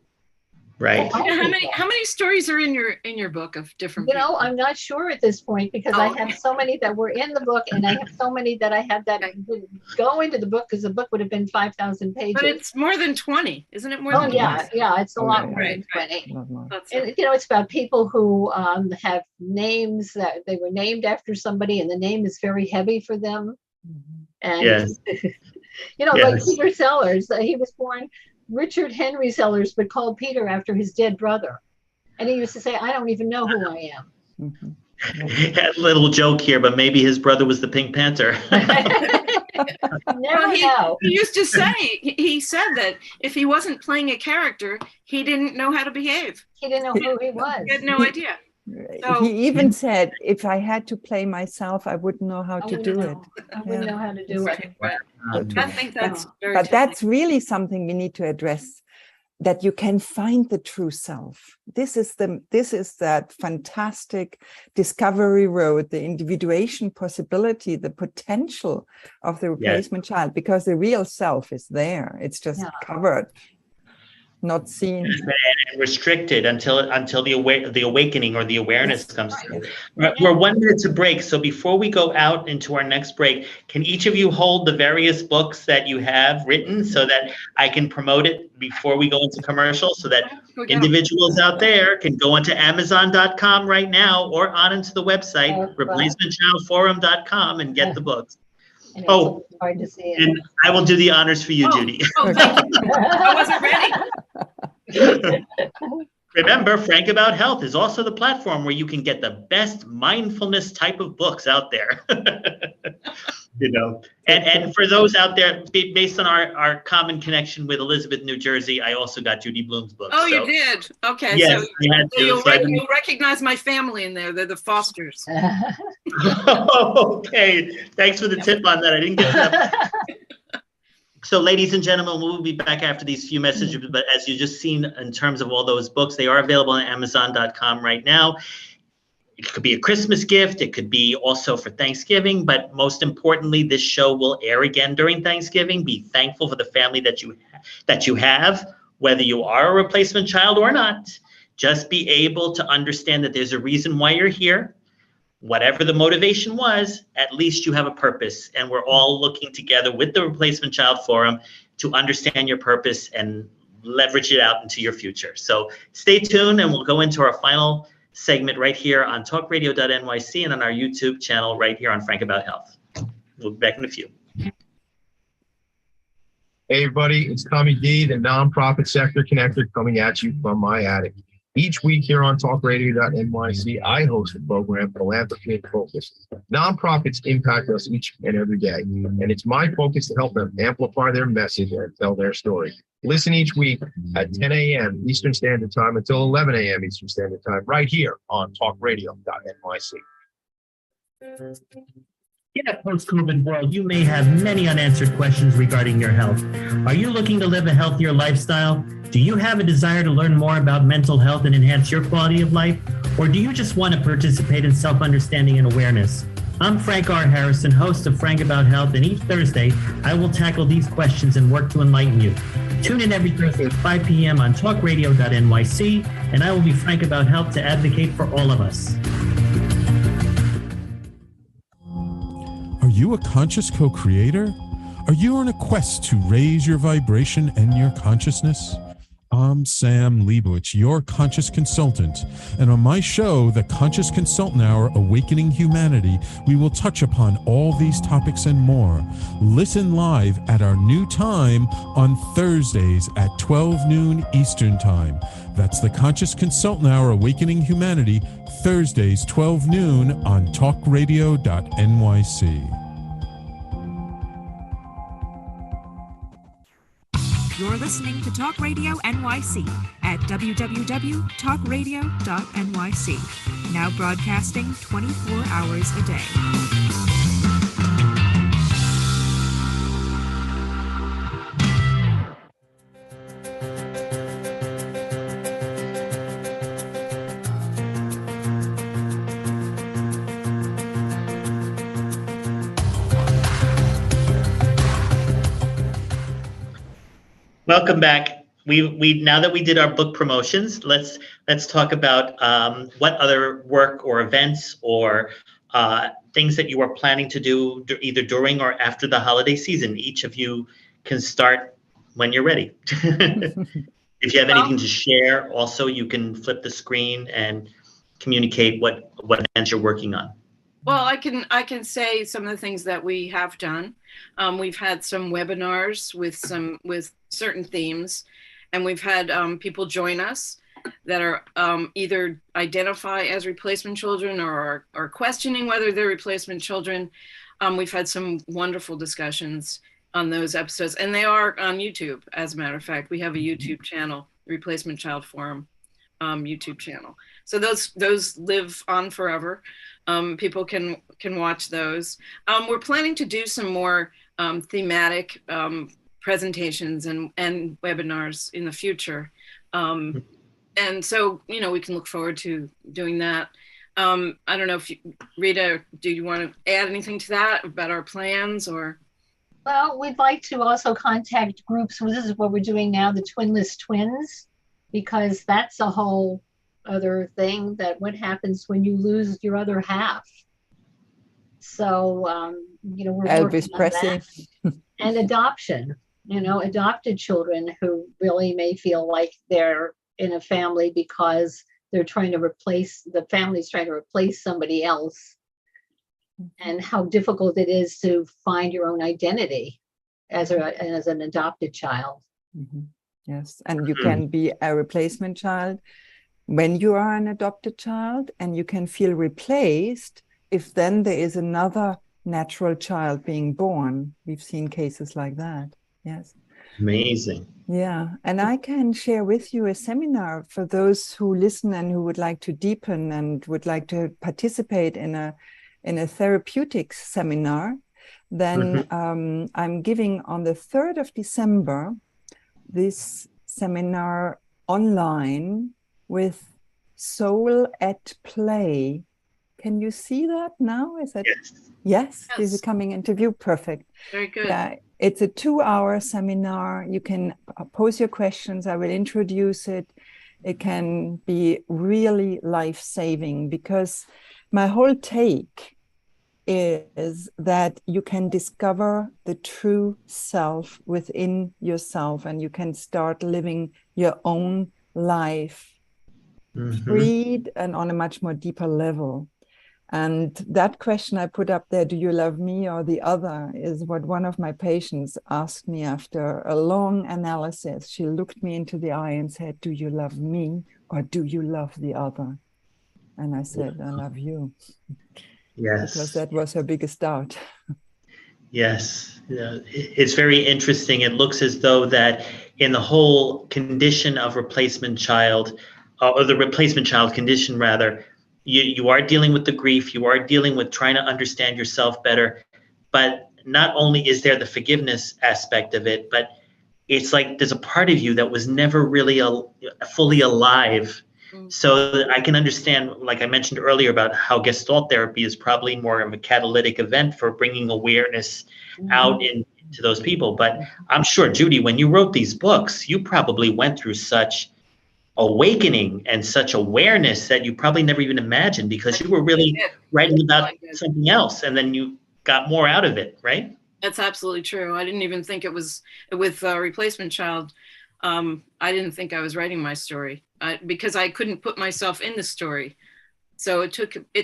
Speaker 1: Right.
Speaker 3: How many stories are in your book of different people?
Speaker 4: I'm not sure at this point, because I have so many that were in the book, and I have so many that I have that didn't go into the book, because the book would have been 5,000 pages.
Speaker 3: But it's more than 20, isn't it? More than 20?
Speaker 4: Yeah, it's a lot more than 20. And it's about people who have names that they were named after somebody, and the name is very heavy for them. And like Peter Sellers, he was born Richard Henry Sellers, but called Peter after his dead brother. And he used to say, I don't even know who I am.
Speaker 1: A little joke here, but maybe his brother was the Pink Panther.
Speaker 4: Never know.
Speaker 3: He used to say, he said that if he wasn't playing a character, he didn't know how to behave.
Speaker 4: He didn't know who he was.
Speaker 3: He had no idea.
Speaker 2: So, he even said, if I had to play myself, I wouldn't know how to do it.
Speaker 4: I wouldn't know how to do it.
Speaker 3: I think that's very
Speaker 2: But that's really something we need to address, that you can find the true self. This is that fantastic discovery road, the individuation possibility, the potential of the replacement child, because the real self is there. It's just covered, not seen,
Speaker 1: and restricted until the awakening or the awareness comes through. We're 1 minute to break, so before we go out into our next break, can each of you hold the various books that you have written so that I can promote it before we go into commercial, so that individuals out there can go onto Amazon.com right now or on into the website replacementchildforum.com and get the books.
Speaker 4: And it's hard to see it.
Speaker 1: And I will do the honors for you, Judy.
Speaker 3: I wasn't ready.
Speaker 1: Remember, Frank About Health is also the platform where you can get the best mindfulness type of books out there. And for those out there, based on our common connection with Elizabeth, New Jersey, I also got Judy Bloom's book.
Speaker 3: Oh, you did? Okay.
Speaker 1: Yes,
Speaker 3: so
Speaker 1: I had to.
Speaker 3: You'll recognize my family in there. They're the Fosters.
Speaker 1: Okay. Thanks for the tip on that. I didn't get that. So, ladies and gentlemen, we'll be back after these few messages. But as you just seen in terms of all those books, they are available on Amazon.com right now. It could be a Christmas gift. It could be also for Thanksgiving. But most importantly, this show will air again during Thanksgiving. Be thankful for the family that you have, whether you are a replacement child or not. Just be able to understand that there's a reason why you're here. Whatever the motivation was, at least you have a purpose. And we're all looking together with the Replacement Child Forum to understand your purpose and leverage it out into your future. So stay tuned, and we'll go into our final segment right here on talkradio.nyc and on our YouTube channel right here on Frank About Health. We'll be back in a few.
Speaker 11: Hey, everybody, it's Tommy D, the nonprofit sector connector, coming at you from my attic. Each week here on talkradio.nyc, I host a program, Philanthropy and Focus. Nonprofits impact us each and every day, and it's my focus to help them amplify their message and tell their story. Listen each week at 10 a.m. Eastern Standard Time until 11 a.m. Eastern Standard Time, right here on talkradio.nyc.
Speaker 1: In a post-COVID world, you may have many unanswered questions regarding your health. Are you looking to live a healthier lifestyle? Do you have a desire to learn more about mental health and enhance your quality of life? Or do you just want to participate in self-understanding and awareness? I'm Frank R. Harrison, host of Frank About Health, and each Thursday, I will tackle these questions and work to enlighten you. Tune in every Thursday at 5 p.m. on talkradio.nyc, and I will be Frank About Health to advocate for all of us.
Speaker 6: Are you a conscious co-creator? Are you on a quest to raise your vibration and your consciousness? I'm Sam Leibowitz, your conscious consultant, and on my show, The Conscious Consultant Hour, Awakening Humanity, we will touch upon all these topics and more. Listen live at our new time on Thursdays at 12 noon Eastern Time. That's The Conscious Consultant Hour, Awakening Humanity, Thursdays, 12 noon on talkradio.nyc.
Speaker 12: You're listening to Talk Radio NYC at www.talkradio.nyc. Now broadcasting 24 hours a day.
Speaker 1: Welcome back. We now that we did our book promotions, let's talk about what other work or events or things that you are planning to do either during or after the holiday season. Each of you can start when you're ready. If you have anything to share, also you can flip the screen and communicate what events you're working on.
Speaker 3: Well, I can say some of the things that we have done. We've had some webinars with certain themes, and we've had people join us that are either identify as replacement children or are questioning whether they're replacement children. We've had some wonderful discussions on those episodes, and they are on YouTube. As a matter of fact, we have a YouTube channel, Replacement Child Forum YouTube channel. So those live on forever. People can watch those. We're planning to do some more thematic presentations and webinars in the future. And so, we can look forward to doing that. I don't know if Rita, do you want to add anything to that about our plans or?
Speaker 4: Well, we'd like to also contact groups. Well, this is what we're doing now, the Twinless Twins, because that's a whole other thing, that what happens when you lose your other half. So, we're
Speaker 2: Elvis Presley
Speaker 4: and adoption, adopted children who really may feel like they're in a family because the family's trying to replace somebody else, and how difficult it is to find your own identity as an adopted child.
Speaker 2: Mm-hmm. Yes, and you can be a replacement child when you are an adopted child, and you can feel replaced if then there is another natural child being born. We've seen cases like that. Yes.
Speaker 1: Amazing.
Speaker 2: Yeah. And I can share with you a seminar for those who listen and who would like to deepen and would like to participate in a therapeutics seminar. Then I'm giving on the 3rd of December this seminar online with Soul at Play. Can you see that now? Is that yes? This is a coming interview. Perfect.
Speaker 3: Very good.
Speaker 2: Yeah, it's a 2-hour seminar. You can pose your questions. I will introduce it. It can be really life-saving, because my whole take is that you can discover the true self within yourself, and you can start living your own life freed and on a much more deeper level. And that question I put up there, do you love me or the other, is what one of my patients asked me after a long analysis. She looked me into the eye and said, do you love me or do you love the other? And I said, I love you.
Speaker 1: Yes.
Speaker 2: Because that was her biggest doubt.
Speaker 1: Yes. Yeah. It's very interesting. It looks as though that in the whole condition of replacement child, or the replacement child condition rather, You are dealing with the grief. You are dealing with trying to understand yourself better. But not only is there the forgiveness aspect of it, but it's like there's a part of you that was never really fully alive. So I can understand, like I mentioned earlier, about how Gestalt therapy is probably more of a catalytic event for bringing awareness out into those people. But I'm sure, Judy, when you wrote these books, you probably went through such awakening and such awareness that you probably never even imagined, because you were really writing about something else, and then you got more out of it, right?
Speaker 3: That's absolutely true. I didn't even think it was with Replacement Child. I didn't think I was writing my story because I couldn't put myself in the story. So it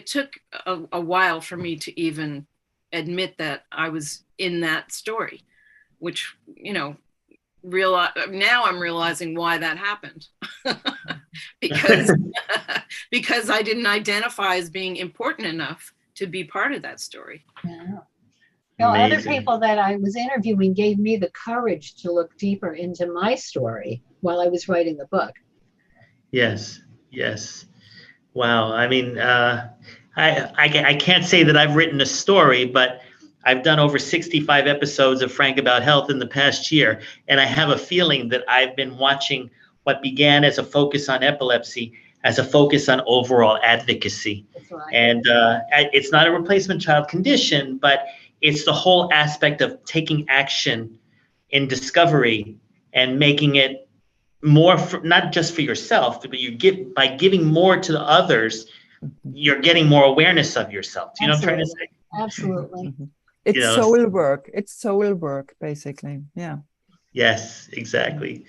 Speaker 3: took a while for me to even admit that I was in that story, which, you know, now I'm realizing why that happened. because I didn't identify as being important enough to be part of that story.
Speaker 4: Yeah. Well, other people that I was interviewing gave me the courage to look deeper into my story while I was writing the book.
Speaker 1: Yes. Wow. I mean, I can't say that I've written a story, but I've done over 65 episodes of Frank About Health in the past year, and I have a feeling that I've been watching what began as a focus on epilepsy as a focus on overall advocacy. That's right. And it's not a replacement child condition, but it's the whole aspect of taking action in discovery and making it more, not just for yourself, but by giving more to the others, you're getting more awareness of yourself. Do you know what I'm trying to say?
Speaker 4: Absolutely.
Speaker 2: It's soul work. It's soul work, basically. Yeah.
Speaker 1: Yes, exactly.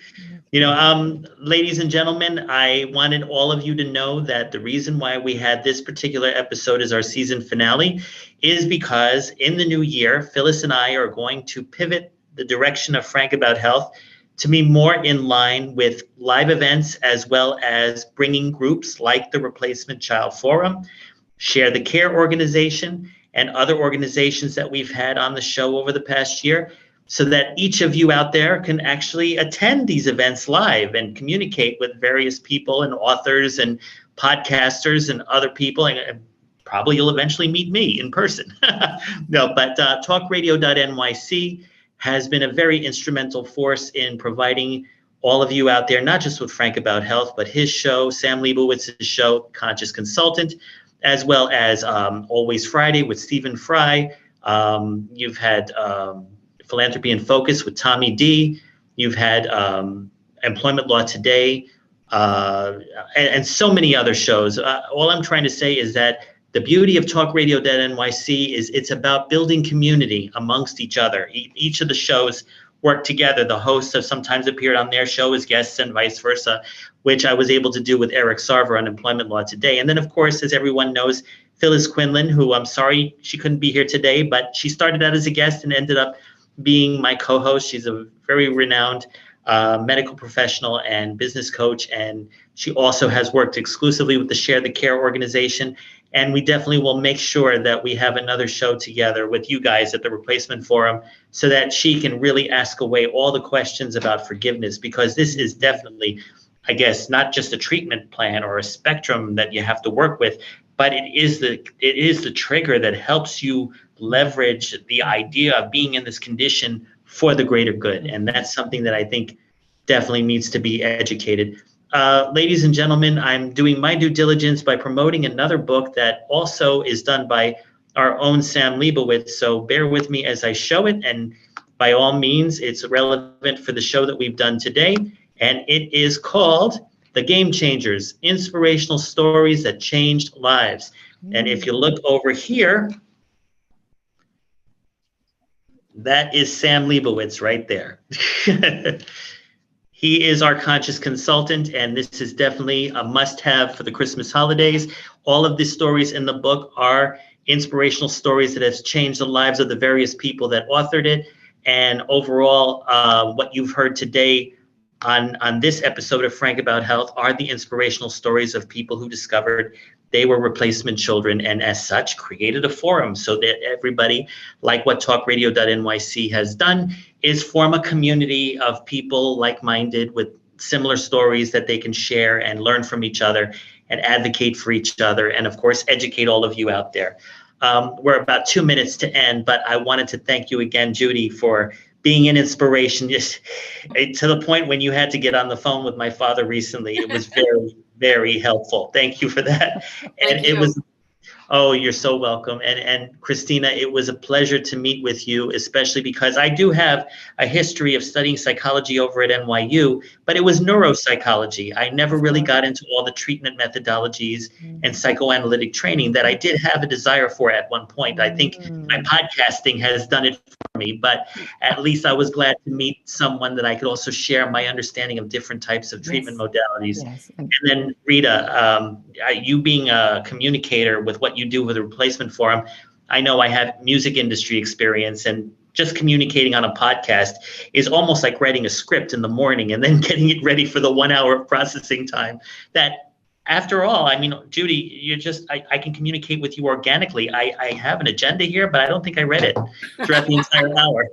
Speaker 1: You know, ladies and gentlemen, I wanted all of you to know that the reason why we had this particular episode as our season finale is because in the new year, Phyllis and I are going to pivot the direction of Frank About Health to be more in line with live events, as well as bringing groups like the Replacement Child Forum, Share the Care organization, and other organizations that we've had on the show over the past year, so that each of you out there can actually attend these events live and communicate with various people and authors and podcasters and other people. And probably you'll eventually meet me in person. No, but talkradio.nyc has been a very instrumental force in providing all of you out there, not just with Frank About Health, but his show, Sam Leibowitz's show, Conscious Consultant, as well as Always Friday with Stephen Fry. You've had Philanthropy in Focus with Tommy D. You've had Employment Law Today, and so many other shows. All I'm trying to say is that the beauty of talkradio.nyc is it's about building community amongst each other. Each of the shows work together. The hosts have sometimes appeared on their show as guests and vice versa, which I was able to do with Eric Sarver on Employment Law Today. And then, of course, as everyone knows, Phyllis Quinlan, who I'm sorry she couldn't be here today, but she started out as a guest and ended up being my co-host. She's a very renowned medical professional and business coach, and she also has worked exclusively with the Share the Care organization. And we definitely will make sure that we have another show together with you guys at the Replacement Forum so that she can really ask away all the questions about forgiveness, because this is definitely, I guess, not just a treatment plan or a spectrum that you have to work with, but it is the trigger that helps you leverage the idea of being in this condition for the greater good. And that's something that I think definitely needs to be educated. Ladies and gentlemen, I'm doing my due diligence by promoting another book that also is done by our own Sam Leibowitz. So bear with me as I show it. And by all means, it's relevant for the show that we've done today. And it is called The Game Changers, Inspirational Stories That Changed Lives. And if you look over here, that is Sam Leibowitz right there. He is our conscious consultant, and this is definitely a must-have for the Christmas holidays. All of the stories in the book are inspirational stories that have changed the lives of the various people that authored it. And overall, what you've heard today on this episode of Frank About Health are the inspirational stories of people who discovered they were replacement children, and as such created a forum so that everybody, like what talkradio.nyc has done, is form a community of people like-minded with similar stories that they can share and learn from each other and advocate for each other, and of course, educate all of you out there. We're about 2 minutes to end, but I wanted to thank you again, Judy, for being an inspiration, just to the point when you had to get on the phone with my father recently. It was very, very helpful. Thank you for that. And it was, oh, you're so welcome. And Kristina, it was a pleasure to meet with you, especially because I do have a history of studying psychology over at NYU, but it was neuropsychology. I never really got into all the treatment methodologies and psychoanalytic training that I did have a desire for at one point. I think my podcasting has done it for me, but at least I was glad to meet someone that I could also share my understanding of different types of treatment modalities. And then Rita, you being a communicator with what you do with the Replacement Forum, I know I have music industry experience, and just communicating on a podcast is almost like writing a script in the morning and then getting it ready for the 1 hour of processing time. That, after all, I mean, Judy, you're just, I can communicate with you organically. I have an agenda here, but I don't think I read it throughout the entire hour.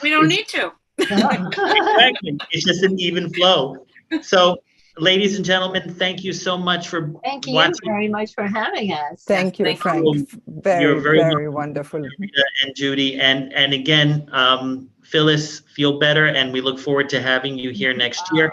Speaker 3: We don't need to.
Speaker 1: Exactly. It's just an even flow. So, ladies and gentlemen, thank you so much for
Speaker 4: Thank you
Speaker 1: watching.
Speaker 4: very much for having us.
Speaker 2: Thank you, Frank.
Speaker 1: You're
Speaker 2: Very wonderful.
Speaker 1: Rita and Judy. And again, Phyllis, feel better, and we look forward to having you here next year.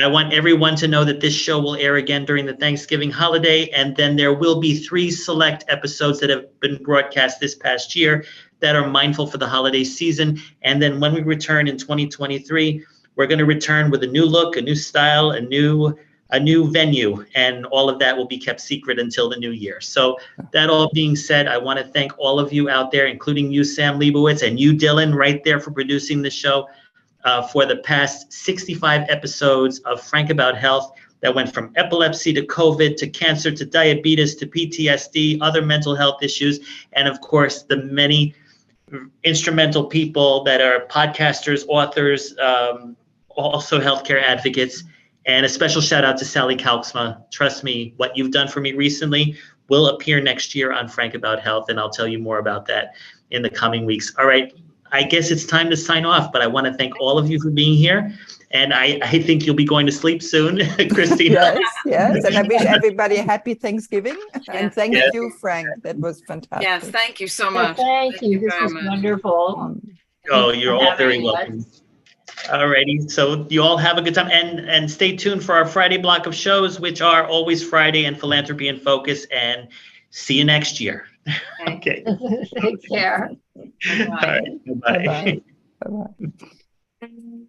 Speaker 1: I want everyone to know that this show will air again during the Thanksgiving holiday, and then there will be 3 select episodes that have been broadcast this past year that are mindful for the holiday season. And then when we return in 2023, we're going to return with a new look, a new style, a new venue, and all of that will be kept secret until the new year. So that all being said, I want to thank all of you out there, including you, Sam Leibowitz, and you, Dylan, right there for producing the show. For the past 65 episodes of Frank About Health that went from epilepsy to COVID to cancer to diabetes to PTSD, other mental health issues, and of course the many instrumental people that are podcasters, authors, also healthcare advocates. And a special shout out to Sally Kalksma. Trust me, what you've done for me recently will appear next year on Frank About Health, and I'll tell you more about that in the coming weeks. All right. I guess it's time to sign off, but I want to thank all of you for being here. And I think you'll be going to sleep soon, Kristina.
Speaker 2: Yes. And I wish everybody a happy Thanksgiving. And thank you, Frank. That was fantastic.
Speaker 3: Yes, thank you so much.
Speaker 4: Thank you. This was wonderful.
Speaker 1: Oh, you're all very welcome. All righty. So you all have a good time. And stay tuned for our Friday block of shows, which are always Friday and Philanthropy in Focus. And see you next year. Okay.
Speaker 4: Take care.
Speaker 1: All right. Bye-bye.
Speaker 2: Bye-bye.